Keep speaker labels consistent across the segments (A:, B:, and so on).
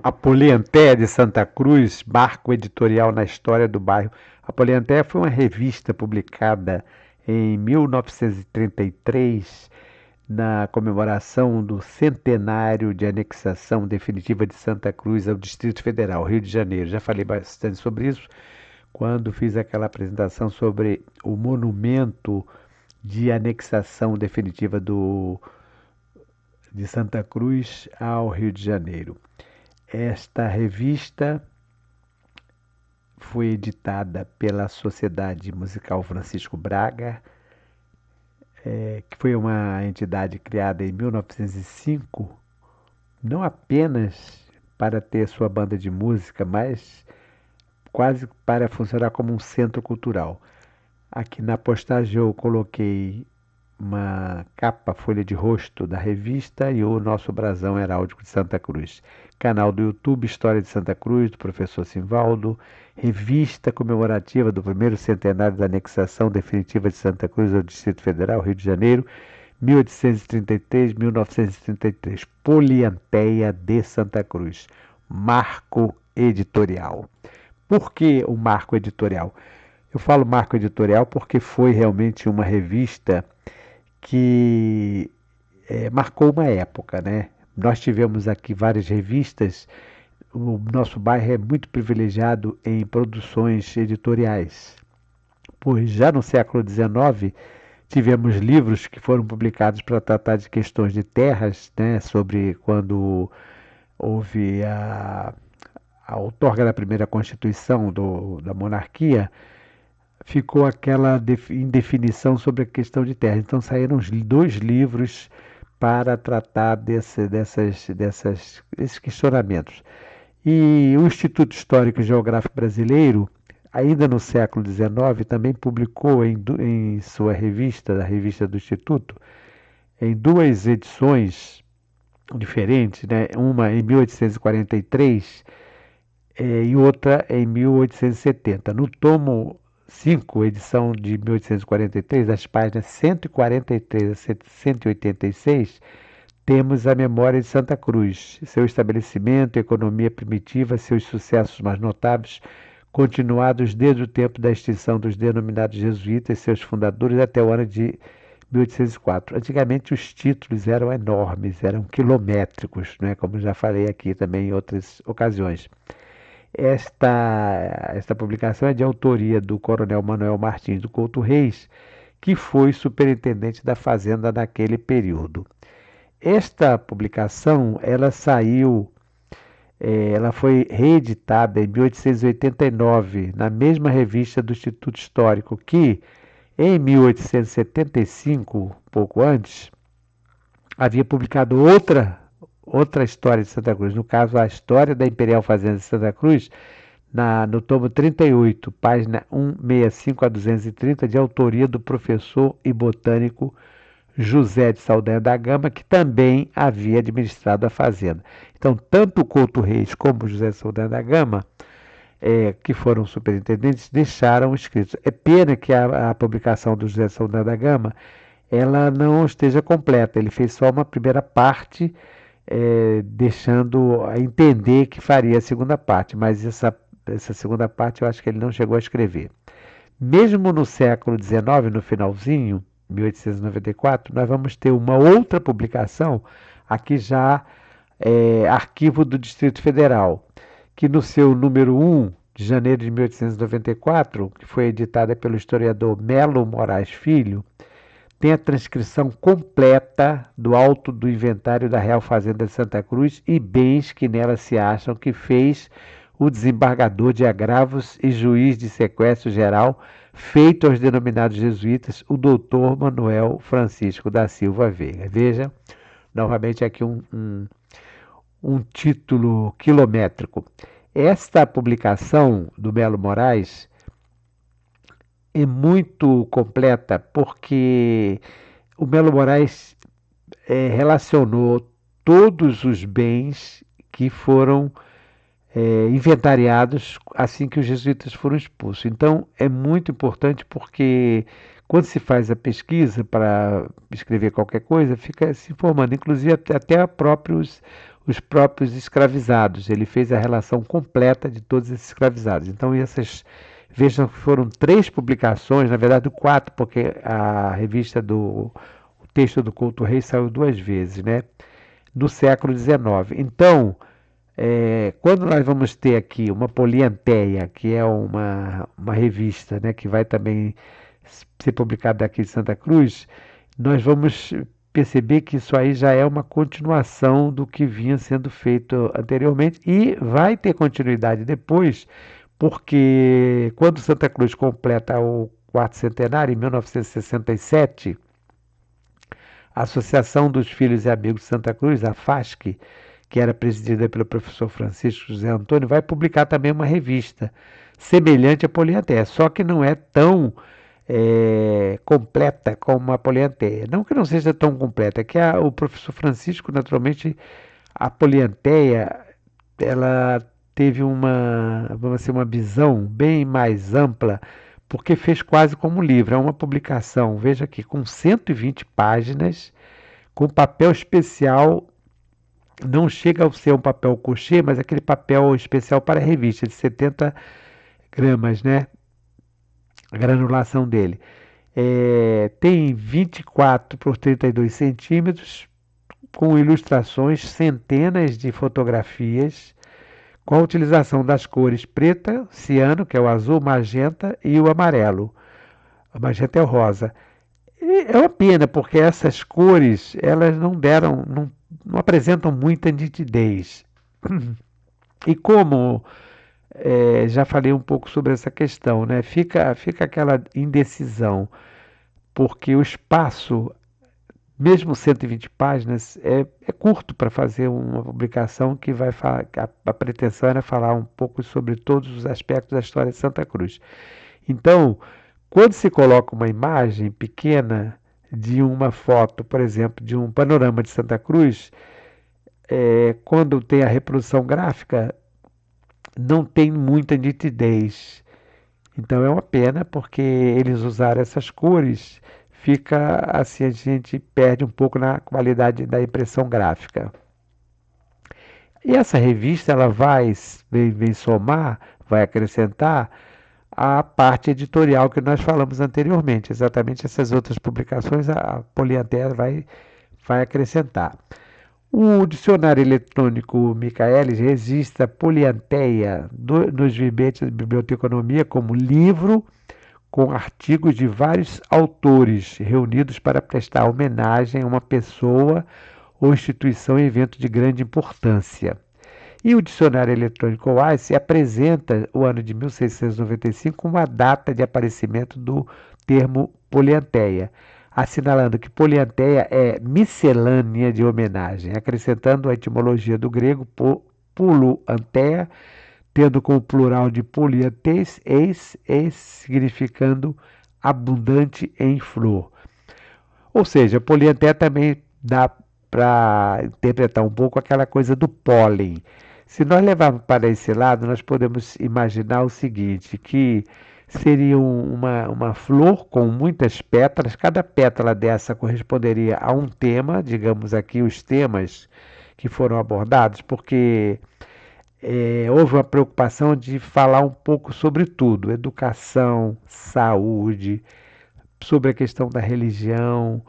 A: A Polianteia de Santa Cruz, marco editorial na história do bairro. A Polianteia foi uma revista publicada em 1933, na comemoração do centenário de anexação definitiva de Santa Cruz ao Distrito Federal, Rio de Janeiro. Já falei bastante sobre isso quando fiz aquela apresentação sobre o monumento de anexação definitiva de Santa Cruz ao Rio de Janeiro. Esta revista foi editada pela Sociedade Musical Francisco Braga, que foi uma entidade criada em 1905, não apenas para ter sua banda de música, mas quase para funcionar como um centro cultural. Aqui na postagem eu coloquei uma capa, folha de rosto da revista e o nosso brasão heráldico de Santa Cruz. Canal do YouTube História de Santa Cruz, do professor Simvaldo. Revista comemorativa do primeiro centenário da anexação definitiva de Santa Cruz ao Distrito Federal, Rio de Janeiro, 1833-1933. Polianteia de Santa Cruz. Marco editorial. Por que o marco editorial? Eu falo marco editorial porque foi realmente uma revista que marcou uma época, né? Nós tivemos aqui várias revistas. O nosso bairro é muito privilegiado em produções editoriais, pois já no século XIX tivemos livros que foram publicados para tratar de questões de terras, né? Sobre quando houve a outorga da primeira Constituição da monarquia, ficou aquela indefinição sobre a questão de terra. Então saíram dois livros para tratar desses questionamentos. E o Instituto Histórico e Geográfico Brasileiro, ainda no século XIX, também publicou em sua revista, da revista do Instituto, em duas edições diferentes, né? Uma em 1843 e outra em 1870. No tomo 5, edição de 1843, das páginas 143 a 186, temos a memória de Santa Cruz, seu estabelecimento, economia primitiva, seus sucessos mais notáveis, continuados desde o tempo da extinção dos denominados jesuítas, seus fundadores, até o ano de 1804. Antigamente os títulos eram enormes, eram quilométricos, né? Como já falei aqui também em outras ocasiões. Esta publicação é de autoria do coronel Manuel Martins do Couto Reis, que foi superintendente da fazenda naquele período. Esta publicação, ela foi reeditada em 1889, na mesma revista do Instituto Histórico, que em 1875, pouco antes, havia publicado outra história de Santa Cruz, no caso a história da Imperial Fazenda de Santa Cruz, no tomo 38, página 165 a 230, de autoria do professor e botânico José de Saldanha da Gama, que também havia administrado a fazenda. Então, tanto o Couto Reis como o José de Saldanha da Gama, que foram superintendentes, deixaram escritos. É pena que a publicação do José de Saldanha da Gama ela não esteja completa. Ele fez só uma primeira parte, deixando a entender que faria a segunda parte, mas essa segunda parte eu acho que ele não chegou a escrever. Mesmo no século XIX, no finalzinho, 1894, nós vamos ter uma outra publicação, aqui já Arquivo do Distrito Federal, que no seu número 1, de janeiro de 1894, que foi editada pelo historiador Melo Moraes Filho, tem a transcrição completa do auto do inventário da Real Fazenda de Santa Cruz e bens que nela se acham, que fez o desembargador de agravos e juiz de sequestro geral, feito aos denominados jesuítas, o doutor Manuel Francisco da Silva Veiga. Veja, novamente aqui um título quilométrico. Esta publicação do Melo Moraes é muito completa porque o Melo Moraes relacionou todos os bens que foram inventariados assim que os jesuítas foram expulsos. Então é muito importante porque quando se faz a pesquisa para escrever qualquer coisa, fica se informando, inclusive até próprios os próprios escravizados. Ele fez a relação completa de todos esses escravizados. Então, vejam que foram 3 publicações, na verdade 4, porque a revista o texto do Couto Reis saiu 2 vezes, né? No século XIX. Então, quando nós vamos ter aqui uma Polianteia, que é uma revista, né, que vai também ser publicada aqui de Santa Cruz, nós vamos perceber que isso aí já é uma continuação do que vinha sendo feito anteriormente e vai ter continuidade depois, porque quando Santa Cruz completa o 4º centenário, em 1967, a Associação dos Filhos e Amigos de Santa Cruz, a FASC, que era presidida pelo professor Francisco José Antônio, vai publicar também uma revista semelhante à Polianteia, só que não é tão completa como a Polianteia. Não que não seja tão completa, é que o professor Francisco, naturalmente, a Polianteia, ela teve vamos dizer, uma visão bem mais ampla, porque fez quase como um livro. É uma publicação, veja aqui, com 120 páginas, com papel especial. Não chega a ser um papel couché, mas aquele papel especial para revista, de 70 gramas, né? A granulação dele. Tem 24 por 32 centímetros, com ilustrações, centenas de fotografias, com a utilização das cores preta, ciano, que é o azul, magenta, e o amarelo. O magenta é o rosa. E é uma pena, porque essas cores, elas não apresentam muita nitidez. E como já falei um pouco sobre essa questão, né? Fica aquela indecisão, porque o espaço, mesmo 120 páginas, é curto para fazer uma publicação que vai falar, a pretensão era falar um pouco sobre todos os aspectos da história de Santa Cruz. Então, quando se coloca uma imagem pequena de uma foto, por exemplo, de um panorama de Santa Cruz, quando tem a reprodução gráfica, não tem muita nitidez. Então é uma pena, porque eles usaram essas cores, fica assim, a gente perde um pouco na qualidade da impressão gráfica. E essa revista ela vem somar, vai acrescentar a parte editorial que nós falamos anteriormente. Exatamente essas outras publicações a Polianteia vai acrescentar. O dicionário eletrônico Michaelis registra Polianteia nos verbetes de biblioteconomia como livro com artigos de vários autores reunidos para prestar homenagem a uma pessoa ou instituição em evento de grande importância. E o dicionário eletrônico OASI apresenta o ano de 1695 como a data de aparecimento do termo Polianteia, assinalando que Polianteia é miscelânea de homenagem, acrescentando a etimologia do grego puluanteia, tendo como plural de poliantes, eis, significando abundante em flor. Ou seja, Polianteia também dá para interpretar um pouco aquela coisa do pólen. Se nós levarmos para esse lado, nós podemos imaginar o seguinte, que seria uma flor com muitas pétalas, cada pétala dessa corresponderia a um tema, digamos aqui os temas que foram abordados, porque houve uma preocupação de falar um pouco sobre tudo, educação, saúde, sobre a questão da religião,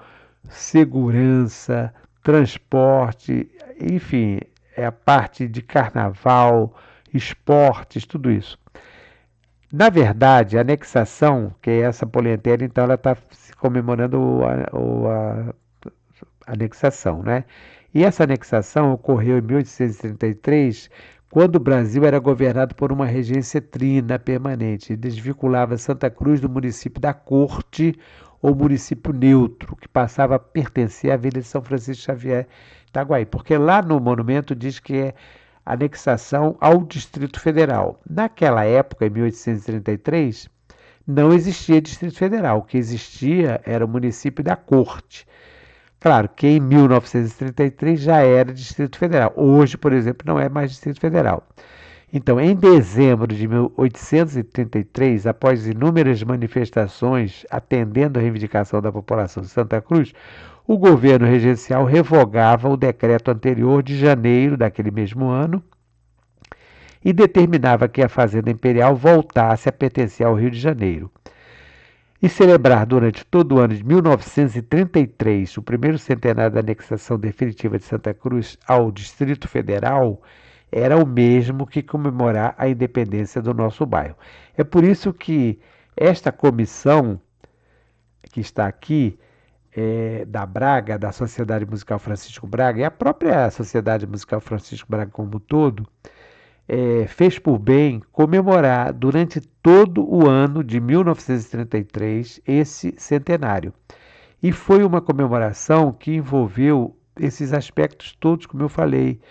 A: segurança, transporte, enfim, a parte de carnaval, esportes, tudo isso. Na verdade, a anexação, que é essa Polianteia, então ela está comemorando a anexação, né? E essa anexação ocorreu em 1833, quando o Brasil era governado por uma regência trina permanente, e desvinculava Santa Cruz do município da Corte, ou município neutro, que passava a pertencer à Vila de São Francisco Xavier, Itaguaí, porque lá no monumento diz que é anexação ao Distrito Federal. Naquela época, em 1833, não existia Distrito Federal, o que existia era o município da Corte. Claro que em 1933 já era Distrito Federal. Hoje, por exemplo, não é mais Distrito Federal. Então, em dezembro de 1833, após inúmeras manifestações atendendo a reivindicação da população de Santa Cruz, o governo regencial revogava o decreto anterior de janeiro daquele mesmo ano e determinava que a Fazenda Imperial voltasse a pertencer ao Rio de Janeiro. E celebrar durante todo o ano de 1933 o primeiro centenário da anexação definitiva de Santa Cruz ao Distrito Federal era o mesmo que comemorar a independência do nosso bairro. É por isso que esta comissão que está aqui, da Braga, da Sociedade Musical Francisco Braga, e a própria Sociedade Musical Francisco Braga como um todo, fez por bem comemorar durante todo o ano de 1933 esse centenário. E foi uma comemoração que envolveu esses aspectos todos, como eu falei.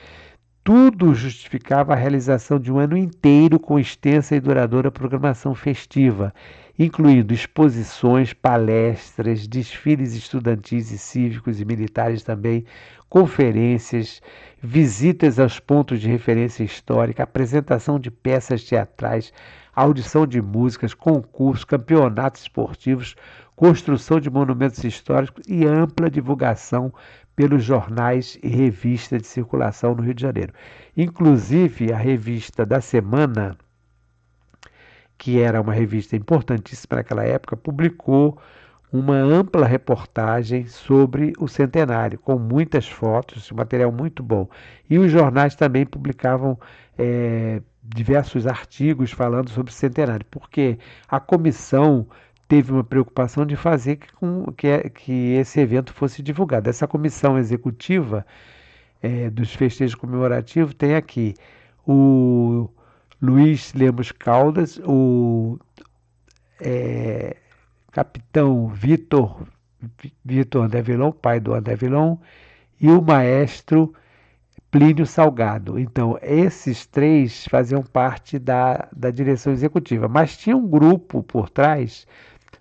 A: Tudo justificava a realização de um ano inteiro com extensa e duradoura programação festiva, incluindo exposições, palestras, desfiles estudantis e cívicos e militares também, conferências, visitas aos pontos de referência histórica, apresentação de peças teatrais, audição de músicas, concursos, campeonatos esportivos, construção de monumentos históricos e ampla divulgação pelos jornais e revistas de circulação no Rio de Janeiro. Inclusive, a revista da Semana, que era uma revista importantíssima naquela época, publicou uma ampla reportagem sobre o centenário, com muitas fotos, um material muito bom. E os jornais também publicavam diversos artigos falando sobre o centenário, porque a comissão teve uma preocupação de fazer que esse evento fosse divulgado. Essa comissão executiva dos festejos comemorativos tem aqui o Luiz Lemos Caldas, o capitão Vitor André Vilon, pai do André Vilon, e o maestro Plínio Salgado. Então, esses três faziam parte da direção executiva, mas tinha um grupo por trás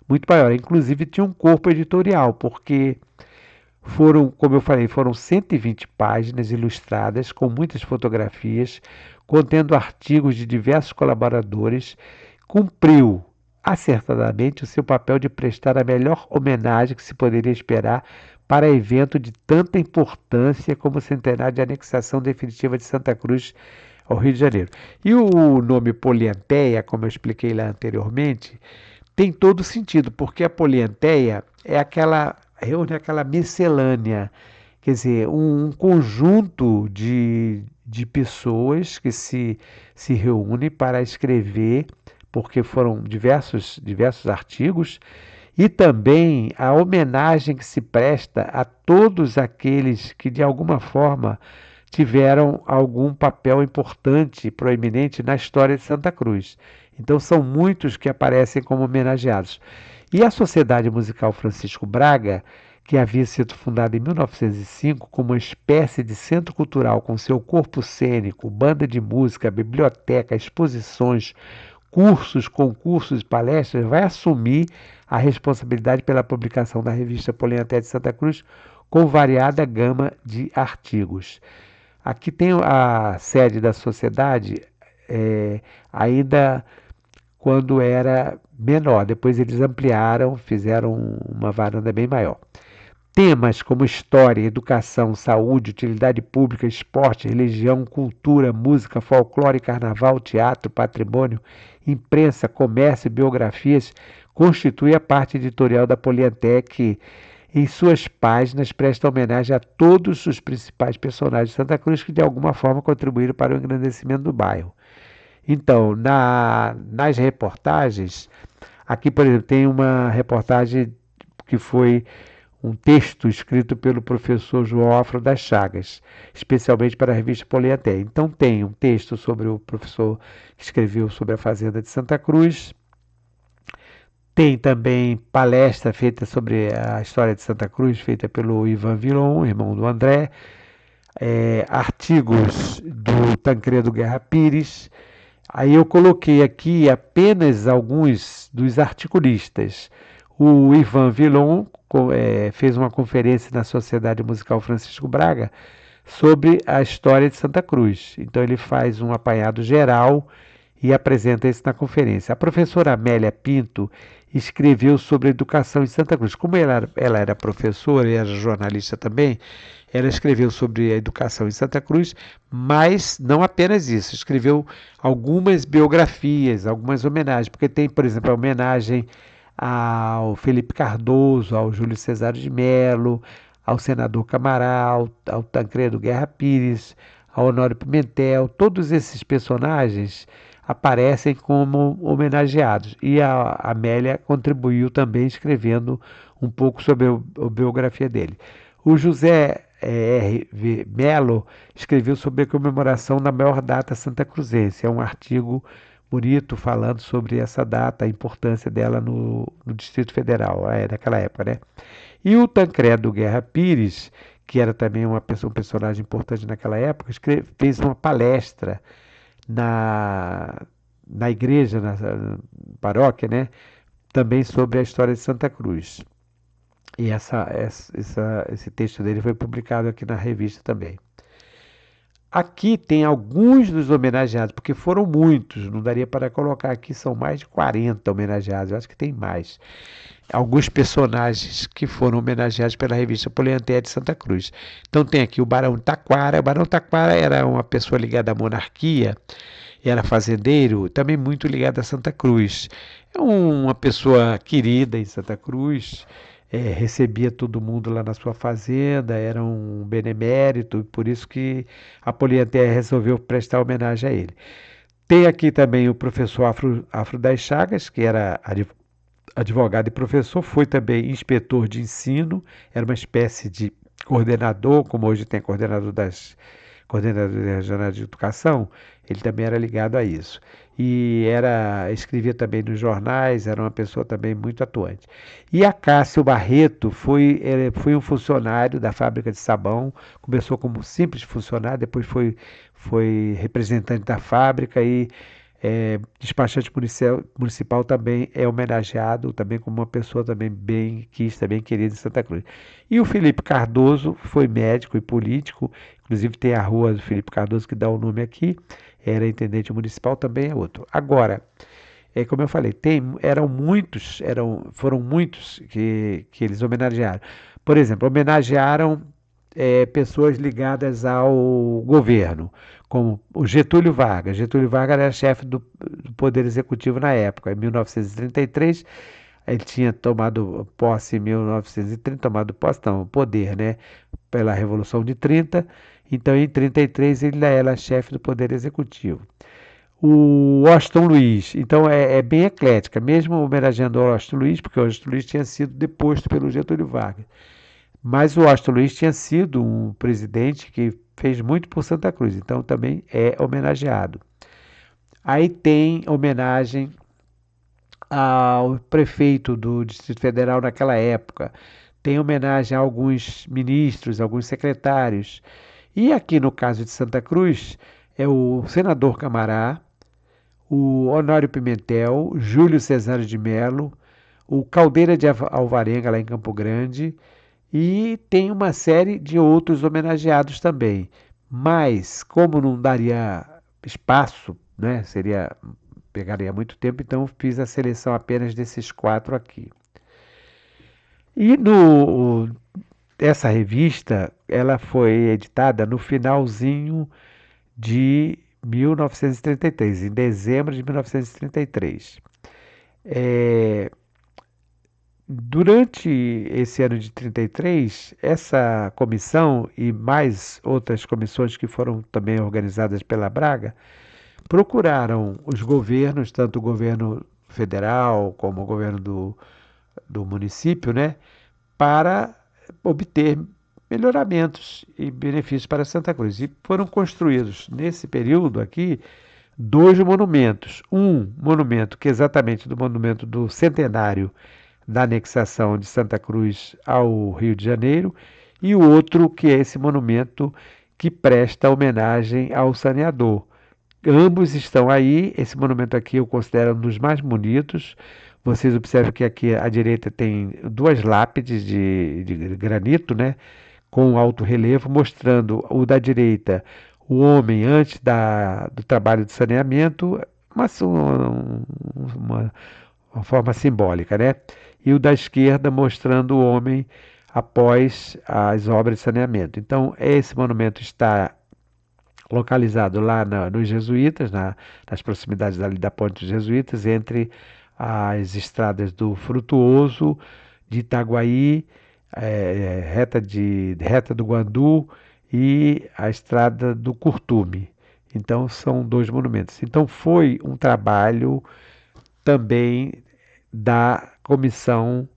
A: muito maior, inclusive tinha um corpo editorial, porque foram, como eu falei, foram 120 páginas ilustradas com muitas fotografias, contendo artigos de diversos colaboradores, cumpriu acertadamente o seu papel de prestar a melhor homenagem que se poderia esperar para evento de tanta importância como o centenário de anexação definitiva de Santa Cruz ao Rio de Janeiro. E o nome Polianteia, como eu expliquei lá anteriormente, tem todo sentido, porque a polianteia reúne aquela miscelânea, quer dizer, um conjunto de pessoas que se reúnem para escrever, porque foram diversos artigos, e também a homenagem que se presta a todos aqueles que de alguma forma tiveram algum papel importante, proeminente na história de Santa Cruz. Então são muitos que aparecem como homenageados. E a Sociedade Musical Francisco Braga, que havia sido fundada em 1905 como uma espécie de centro cultural com seu corpo cênico, banda de música, biblioteca, exposições, cursos, concursos e palestras, vai assumir a responsabilidade pela publicação da revista Polianteia de Santa Cruz com variada gama de artigos. Aqui tem a sede da sociedade, ainda quando era menor. Depois eles ampliaram, fizeram uma varanda bem maior. Temas como história, educação, saúde, utilidade pública, esporte, religião, cultura, música, folclore, carnaval, teatro, patrimônio, imprensa, comércio e biografias constituem a parte editorial da Polianteia, que em suas páginas presta homenagem a todos os principais personagens de Santa Cruz que de alguma forma contribuíram para o engrandecimento do bairro. Então, nas reportagens, aqui, por exemplo, tem uma reportagem que foi um texto escrito pelo professor João Afro das Chagas, especialmente para a revista Polianteia. Então, tem um texto sobre o professor que escreveu sobre a Fazenda de Santa Cruz. Tem também palestra feita sobre a história de Santa Cruz, feita pelo Ivan Vilon, irmão do André. Artigos do Tancredo Guerra Pires. Aí eu coloquei aqui apenas alguns dos articulistas. O Ivan Vilon fez uma conferência na Sociedade Musical Francisco Braga sobre a história de Santa Cruz. Então ele faz um apanhado geral e apresenta isso na conferência. A professora Amélia Pinto escreveu sobre a educação em Santa Cruz. Como ela era professora e era jornalista também, ela escreveu sobre a educação em Santa Cruz, mas não apenas isso, escreveu algumas biografias, algumas homenagens, porque tem, por exemplo, a homenagem ao Felipe Cardoso, ao Júlio Cesário de Mello, ao senador Camaral, ao Tancredo Guerra Pires, ao Honório Pimentel. Todos esses personagens aparecem como homenageados. E a Amélia contribuiu também escrevendo um pouco sobre a biografia dele. O José R. Melo escreveu sobre a comemoração da maior data santacruzense. É um artigo bonito falando sobre essa data, a importância dela no Distrito Federal, naquela época, né? E o Tancredo Guerra Pires, que era também um personagem importante naquela época, fez uma palestra na, na igreja, na paróquia, né? Também sobre a história de Santa Cruz. E esse texto dele foi publicado aqui na revista também. Aqui tem alguns dos homenageados, porque foram muitos, não daria para colocar aqui, são mais de 40 homenageados, eu acho que tem mais. Alguns personagens que foram homenageados pela revista Polianteia de Santa Cruz. Então tem aqui o Barão Taquara. O Barão Taquara era uma pessoa ligada à monarquia, era fazendeiro, também muito ligado a Santa Cruz. É uma pessoa querida em Santa Cruz, recebia todo mundo lá na sua fazenda, era um benemérito, por isso que a Polianteia resolveu prestar homenagem a ele. Tem aqui também o professor Afro das Chagas, que era advogado e professor, foi também inspetor de ensino, era uma espécie de coordenador, como hoje tem coordenador regional de educação, ele também era ligado a isso. E escrevia também nos jornais, era uma pessoa também muito atuante. E a Cássio Barreto foi um funcionário da fábrica de sabão, começou como simples funcionário, depois foi representante da fábrica e despachante municipal também é homenageado, também como uma pessoa também bem quista, bem querida em Santa Cruz. E o Felipe Cardoso foi médico e político, inclusive tem a rua do Felipe Cardoso que dá o nome aqui, era intendente municipal, também é outro. Agora, como eu falei, foram muitos que eles homenagearam. Por exemplo, homenagearam pessoas ligadas ao governo, como o Getúlio Vargas. Getúlio Vargas era chefe do Poder Executivo na época, em 1933. Ele tinha tomado posse em 1930, poder, né, pela Revolução de 30. Então, em 33, ele era chefe do Poder Executivo. O Washington Luiz, então é bem eclética, mesmo homenageando o Washington Luiz, porque o Washington Luiz tinha sido deposto pelo Getúlio Vargas. Mas o Washington Luiz tinha sido um presidente que fez muito por Santa Cruz, então também é homenageado. Aí tem homenagem ao prefeito do Distrito Federal naquela época, tem homenagem a alguns ministros, alguns secretários. E aqui no caso de Santa Cruz, é o senador Camará, o Honório Pimentel, Júlio Cesário de Mello, o Caldeira de Alvarenga, lá em Campo Grande, e tem uma série de outros homenageados também. Mas, como não daria espaço, né, pegaria muito tempo, então fiz a seleção apenas desses 4 aqui. E essa revista, ela foi editada no finalzinho de 1933, em dezembro de 1933. Durante esse ano de 33, essa comissão e mais outras comissões que foram também organizadas pela Braga, procuraram os governos, tanto o governo federal como o governo do município, né, para obter melhoramentos e benefícios para Santa Cruz. E foram construídos, nesse período aqui, 2 monumentos. Um monumento que é exatamente do monumento do centenário da anexação de Santa Cruz ao Rio de Janeiro, e o outro que é esse monumento que presta homenagem ao saneador. Ambos estão aí, esse monumento aqui eu considero um dos mais bonitos. Vocês observam que aqui à direita tem 2 lápides de granito, né, com alto relevo, mostrando o da direita, o homem antes do trabalho de saneamento, uma, uma forma simbólica, né? E o da esquerda mostrando o homem após as obras de saneamento. Então, esse monumento está localizado lá nos Jesuítas, nas proximidades ali da Ponte dos Jesuítas, entre as estradas do Frutuoso, de Itaguaí, reta do Guandu e a estrada do Curtume. Então são dois monumentos. Então foi um trabalho também da comissão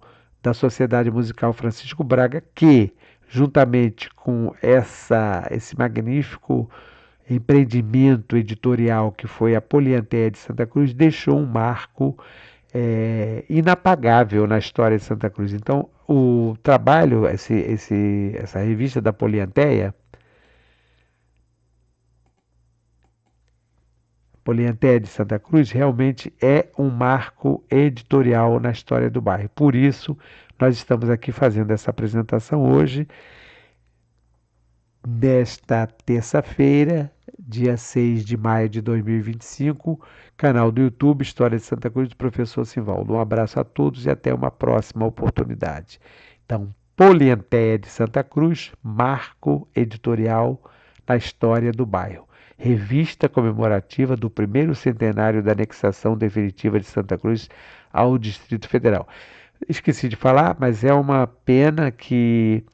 A: da Sociedade Musical Francisco Braga, que, juntamente com esse magnífico empreendimento editorial que foi a Polianteia de Santa Cruz, deixou um marco inapagável na história de Santa Cruz. Então, o trabalho, essa revista da Polianteia de Santa Cruz, realmente é um marco editorial na história do bairro. Por isso, nós estamos aqui fazendo essa apresentação hoje, nesta terça-feira, dia 6 de maio de 2025, canal do YouTube História de Santa Cruz do Professor Simvaldo. Um abraço a todos e até uma próxima oportunidade. Então, Polianteia de Santa Cruz, marco editorial na história do bairro. Revista comemorativa do primeiro centenário da anexação definitiva de Santa Cruz ao Distrito Federal. Esqueci de falar, mas é uma pena que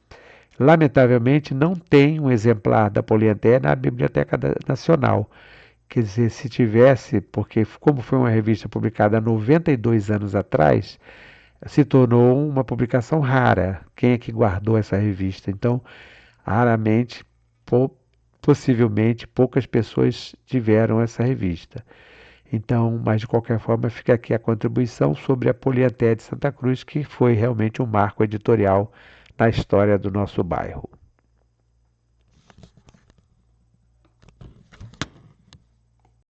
A: lamentavelmente, não tem um exemplar da Polianteia na Biblioteca Nacional. Quer dizer, se tivesse, porque como foi uma revista publicada há 92 anos atrás, se tornou uma publicação rara. Quem é que guardou essa revista? Então, raramente, possivelmente, poucas pessoas tiveram essa revista. Então, mas de qualquer forma, fica aqui a contribuição sobre a Polianteia de Santa Cruz, que foi realmente um marco editorial na história do nosso bairro.